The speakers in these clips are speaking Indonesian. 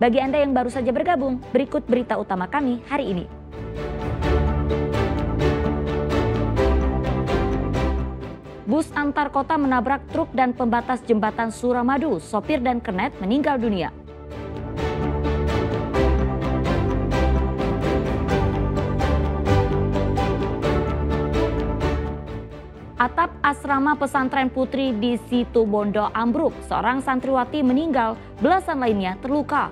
Bagi Anda yang baru saja bergabung, berikut berita utama kami hari ini. Bus antar kota menabrak truk dan pembatas jembatan Suramadu. Sopir dan kernet meninggal dunia. Atap asrama pesantren putri di Situbondo ambruk. Seorang santriwati meninggal, belasan lainnya terluka.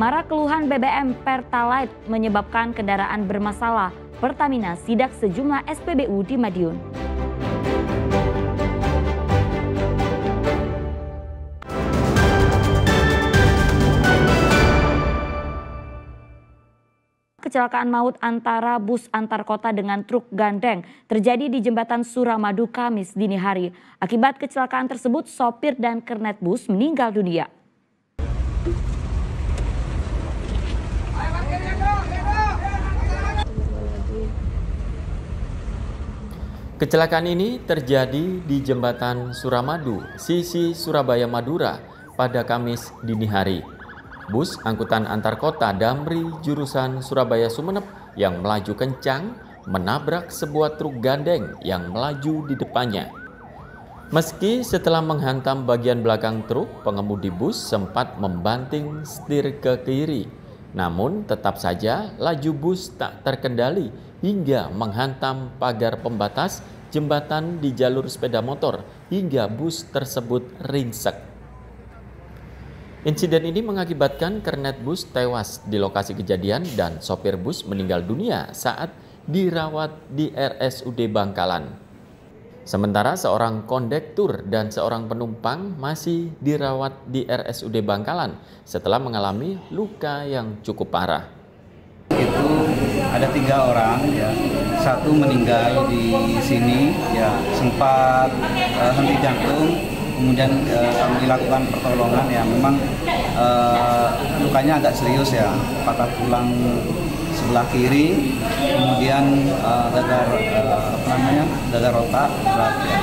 Marak keluhan BBM Pertalite menyebabkan kendaraan bermasalah. Pertamina sidak sejumlah SPBU di Madiun. Kecelakaan maut antara bus antar kota dengan truk gandeng terjadi di jembatan Suramadu Kamis dini hari. Akibat kecelakaan tersebut, sopir dan kernet bus meninggal dunia. Kecelakaan ini terjadi di jembatan Suramadu, sisi Surabaya Madura pada Kamis dini hari. Bus angkutan antar kota Damri jurusan Surabaya Sumeneb yang melaju kencang menabrak sebuah truk gandeng yang melaju di depannya. Meski setelah menghantam bagian belakang truk, pengemudi bus sempat membanting setir ke kiri. Namun tetap saja laju bus tak terkendali hingga menghantam pagar pembatas jembatan di jalur sepeda motor hingga bus tersebut ringsek. Insiden ini mengakibatkan kernet bus tewas di lokasi kejadian dan sopir bus meninggal dunia saat dirawat di RSUD Bangkalan. Sementara seorang kondektur dan seorang penumpang masih dirawat di RSUD Bangkalan setelah mengalami luka yang cukup parah. Itu ada 3 orang ya, 1 meninggal di sini ya, sempat henti jantung. Kemudian kami lakukan pertolongan ya, memang lukanya agak serius ya, patah tulang sebelah kiri, kemudian gagal otak berat ya.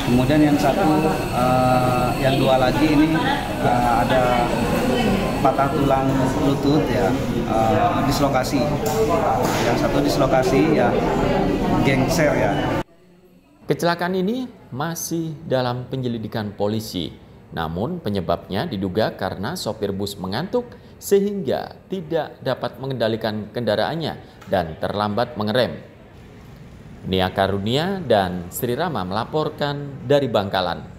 Kemudian yang 1, yang 2 lagi ini ada patah tulang lutut ya, dislokasi. Yang 1 dislokasi ya, gengser ya. Kecelakaan ini masih dalam penyelidikan polisi, namun penyebabnya diduga karena sopir bus mengantuk sehingga tidak dapat mengendalikan kendaraannya dan terlambat mengerem. Nia Karunia dan Sri Rama melaporkan dari Bangkalan.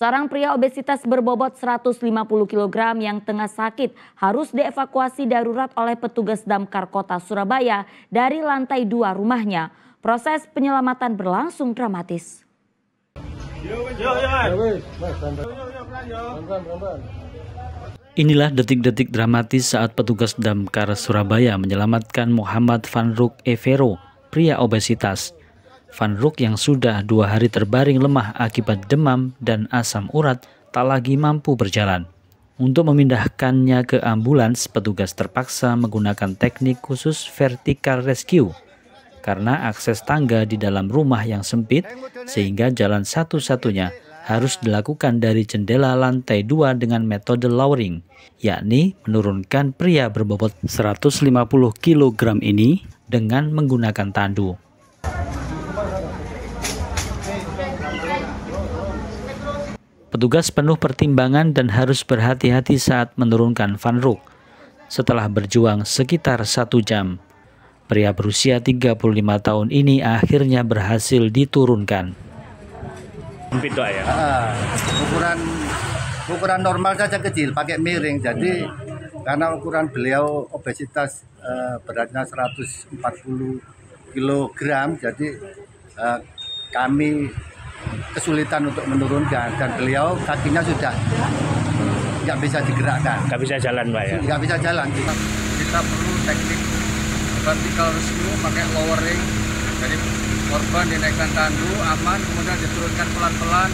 Seorang pria obesitas berbobot 150 kg yang tengah sakit harus dievakuasi darurat oleh petugas Damkar Kota Surabaya dari lantai 2 rumahnya. Proses penyelamatan berlangsung dramatis. Inilah detik-detik dramatis saat petugas Damkar Surabaya menyelamatkan Muhammad Fanruk Evero, pria obesitas. Fanruk yang sudah 2 hari terbaring lemah akibat demam dan asam urat tak lagi mampu berjalan. Untuk memindahkannya ke ambulans, petugas terpaksa menggunakan teknik khusus vertical rescue karena akses tangga di dalam rumah yang sempit sehingga jalan satu-satunya harus dilakukan dari jendela lantai 2 dengan metode lowering, yakni menurunkan pria berbobot 150 kg ini dengan menggunakan tandu. Petugas penuh pertimbangan dan harus berhati-hati saat menurunkan Fanruk. Setelah berjuang sekitar 1 jam, pria berusia 35 tahun ini akhirnya berhasil diturunkan. Ukuran normal saja kecil, pakai miring. Jadi karena ukuran beliau obesitas beratnya 140 kg, jadi kami kesulitan untuk menurunkan, dan beliau kakinya sudah nggak bisa digerakkan. Nggak bisa jalan, Pak ya? Nggak bisa jalan. Kita perlu teknik vertical rescue, pakai lowering. Jadi korban dinaikkan tandu, aman, kemudian diturunkan pelan-pelan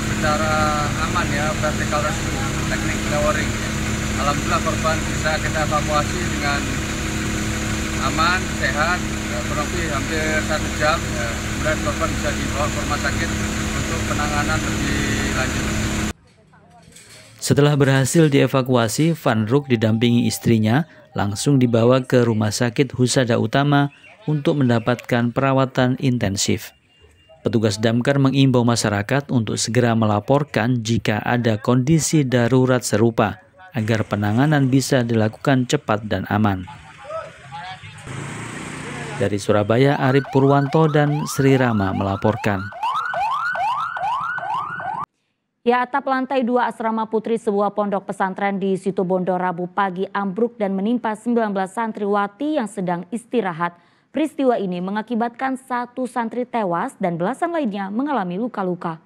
secara aman ya, vertical rescue, teknik lowering. Alhamdulillah korban bisa kita evakuasi dengan aman, sehat, kurang lebih hampir 1 jam. Kemudian korban bisa dibawa ke rumah sakit untuk penanganan lebih lanjut. Setelah berhasil dievakuasi, Fanruk didampingi istrinya langsung dibawa ke Rumah Sakit Husada Utama untuk mendapatkan perawatan intensif. Petugas damkar mengimbau masyarakat untuk segera melaporkan jika ada kondisi darurat serupa agar penanganan bisa dilakukan cepat dan aman. Dari Surabaya, Arif Purwanto dan Sri Rama melaporkan. Ya, atap lantai 2 asrama putri sebuah pondok pesantren di Situbondo Rabu pagi ambruk dan menimpa 19 santriwati yang sedang istirahat. Peristiwa ini mengakibatkan 1 santri tewas dan belasan lainnya mengalami luka-luka.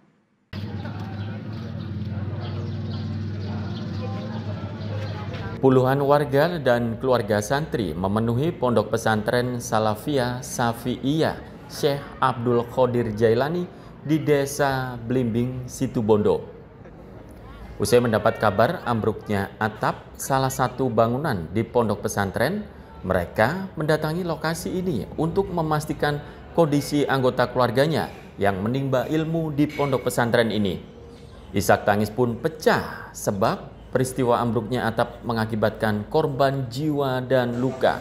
Puluhan warga dan keluarga santri memenuhi pondok pesantren Salafiyah Syafi'iyah Syekh Abdul Qadir Jailani di Desa Blimbing, Situbondo. Usai mendapat kabar ambruknya atap salah satu bangunan di pondok pesantren, mereka mendatangi lokasi ini untuk memastikan kondisi anggota keluarganya yang menimba ilmu di pondok pesantren ini. Isak tangis pun pecah sebab peristiwa ambruknya atap mengakibatkan korban jiwa dan luka.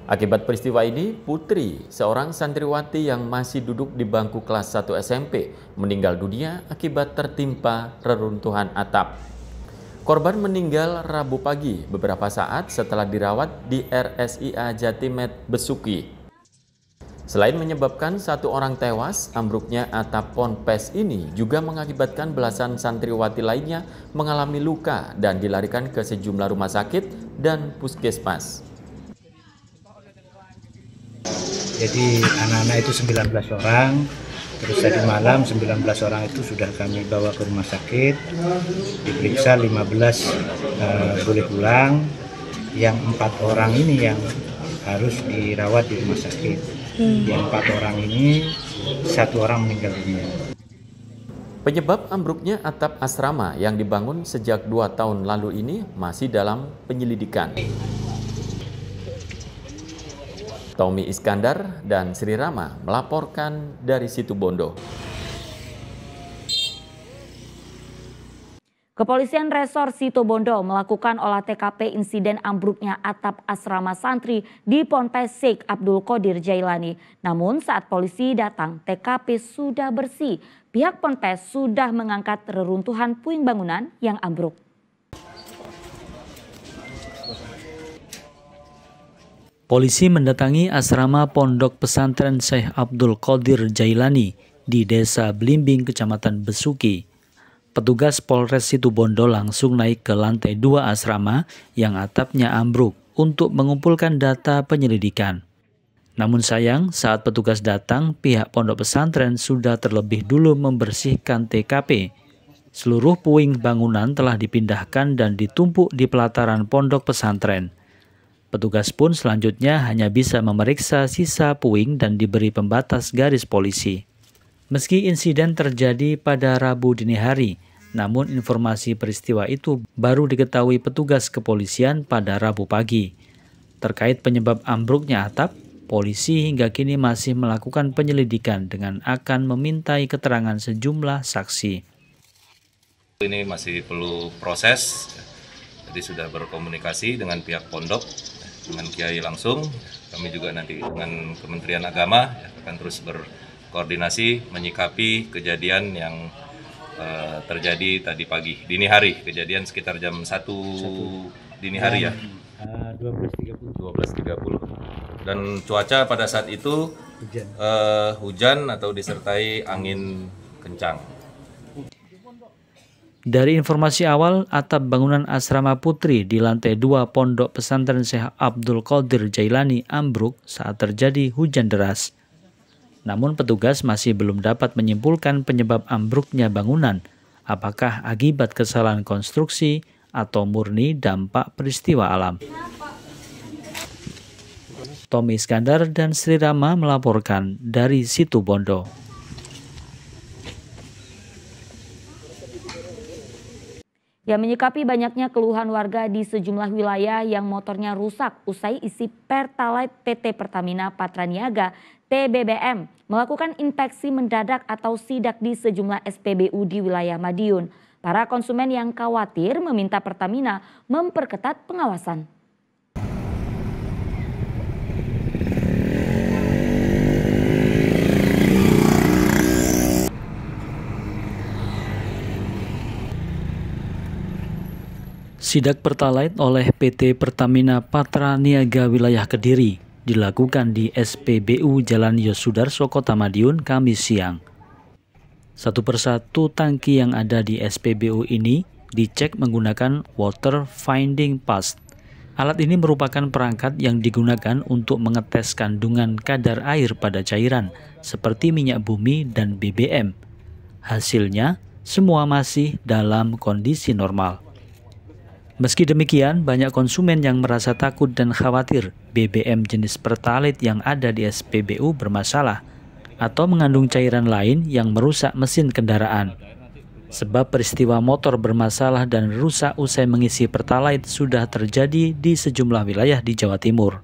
Akibat peristiwa ini, Putri, seorang santriwati yang masih duduk di bangku kelas 1 SMP, meninggal dunia akibat tertimpa reruntuhan atap. Korban meninggal Rabu pagi beberapa saat setelah dirawat di RSIA Jatimed Besuki. Selain menyebabkan 1 orang tewas, ambruknya atap ponpes ini juga mengakibatkan belasan santriwati lainnya mengalami luka dan dilarikan ke sejumlah rumah sakit dan puskesmas. Jadi anak-anak itu 19 orang, terus tadi malam 19 orang itu sudah kami bawa ke rumah sakit, diperiksa 15 boleh pulang, yang 4 orang ini yang harus dirawat di rumah sakit. Yang 4 orang ini 1 orang meninggal dunia. Penyebab ambruknya atap asrama yang dibangun sejak 2 tahun lalu ini masih dalam penyelidikan. Tommy Iskandar dan Sri Rama melaporkan dari Situbondo. Kepolisian Resor Situbondo melakukan olah TKP insiden ambruknya atap asrama santri di Ponpes Syekh Abdul Qadir Jailani. Namun saat polisi datang, TKP sudah bersih. Pihak Ponpes sudah mengangkat reruntuhan puing bangunan yang ambruk. Polisi mendatangi asrama pondok pesantren Syekh Abdul Qadir Jailani di Desa Blimbing, Kecamatan Besuki. Petugas Polres Situbondo langsung naik ke lantai 2 asrama yang atapnya ambruk untuk mengumpulkan data penyelidikan. Namun sayang, saat petugas datang, pihak pondok pesantren sudah terlebih dulu membersihkan TKP. Seluruh puing bangunan telah dipindahkan dan ditumpuk di pelataran pondok pesantren. Petugas pun selanjutnya hanya bisa memeriksa sisa puing dan diberi pembatas garis polisi. Meski insiden terjadi pada Rabu dini hari, namun informasi peristiwa itu baru diketahui petugas kepolisian pada Rabu pagi. Terkait penyebab ambruknya atap, polisi hingga kini masih melakukan penyelidikan dengan akan memintai keterangan sejumlah saksi. Ini masih perlu proses, jadi sudah berkomunikasi dengan pihak pondok, dengan Kiai langsung. Kami juga nanti dengan Kementerian Agama akan terus berkoordinasi menyikapi kejadian yang terjadi tadi pagi, dini hari. Kejadian sekitar jam 1 dini hari ya. 12.30. Dan cuaca pada saat itu hujan atau disertai angin kencang. Dari informasi awal, atap bangunan asrama putri di lantai 2 pondok pesantren Syekh Abdul Qadir Jailani ambruk saat terjadi hujan deras. Namun petugas masih belum dapat menyimpulkan penyebab ambruknya bangunan, apakah akibat kesalahan konstruksi atau murni dampak peristiwa alam. Tommy Iskandar dan Sri Rama melaporkan dari Situbondo. Ya, menyikapi banyaknya keluhan warga di sejumlah wilayah yang motornya rusak usai isi Pertalite PT Pertamina Patraniaga TBBM melakukan inspeksi mendadak atau sidak di sejumlah SPBU di wilayah Madiun. Para konsumen yang khawatir meminta Pertamina memperketat pengawasan. Sidak Pertalite oleh PT Pertamina Patraniaga wilayah Kediri dilakukan di SPBU Jalan Yosudarso Kota Madiun Kamis siang. Satu persatu tangki yang ada di SPBU ini dicek menggunakan Water Finding Pass. Alat ini merupakan perangkat yang digunakan untuk mengetes kandungan kadar air pada cairan seperti minyak bumi dan BBM. Hasilnya, semua masih dalam kondisi normal. Meski demikian, banyak konsumen yang merasa takut dan khawatir BBM jenis Pertalite yang ada di SPBU bermasalah atau mengandung cairan lain yang merusak mesin kendaraan. Sebab peristiwa motor bermasalah dan rusak usai mengisi Pertalite sudah terjadi di sejumlah wilayah di Jawa Timur.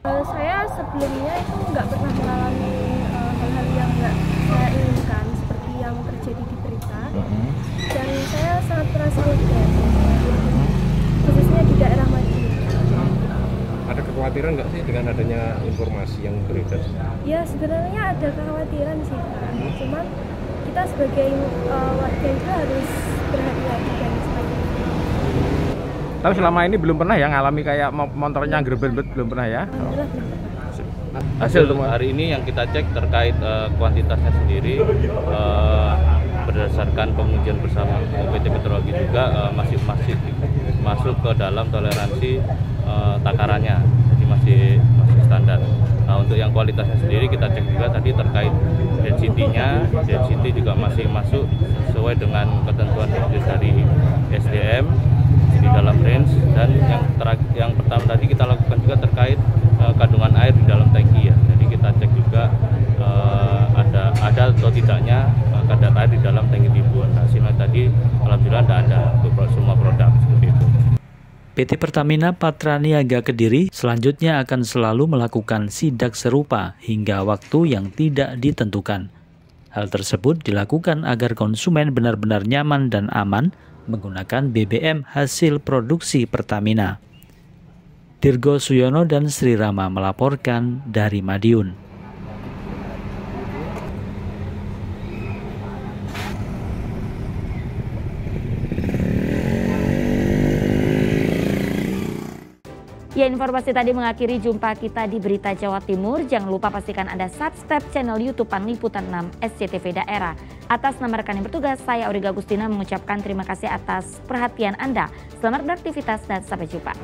Saya sebelumnya itu nggak pernah mengalami hal-hal yang nggak saya inginkan seperti yang terjadi di berita, dan saya sangat merasa lega, khususnya di daerah Madiun. Ada kekhawatiran nggak sih dengan adanya informasi yang beredar? Ya, sebenarnya ada kekhawatiran sih, Pak. Cuman kita sebagai warga itu harus berhati-hati dan sebagainya. Tapi selama ini belum pernah ya ngalami kayak motornya gerbet-gerbet, belum pernah ya? Alhamdulillah belum pernah. Hasil hari ini yang kita cek terkait kuantitasnya sendiri berdasarkan pengujian bersama PT Meteorologi juga masih masuk ke dalam toleransi takarannya, jadi masih standar. Nah, untuk yang kualitasnya sendiri kita cek juga tadi terkait density juga masih masuk sesuai dengan ketentuan dari SDM di dalam range, dan yang pertama tadi kita lakukan juga terkait kandungan air di dalam tangki ya. Jadi kita cek juga ada atau tidaknya kadar air di dalam tangki timbun. Hasilnya tadi alhamdulillah tidak ada untuk semua produk seperti itu. PT Pertamina Patraniaga Kediri selanjutnya akan selalu melakukan sidak serupa hingga waktu yang tidak ditentukan. Hal tersebut dilakukan agar konsumen benar-benar nyaman dan aman menggunakan BBM hasil produksi Pertamina. Dirgo Suyono dan Sri Rama melaporkan dari Madiun. Ya, informasi tadi mengakhiri jumpa kita di Berita Jawa Timur. Jangan lupa pastikan Anda subscribe channel YouTube Pangliputan 6 SCTV Daerah. Atas nama rekan yang bertugas, saya Auriga Agustina mengucapkan terima kasih atas perhatian Anda. Selamat beraktivitas dan sampai jumpa.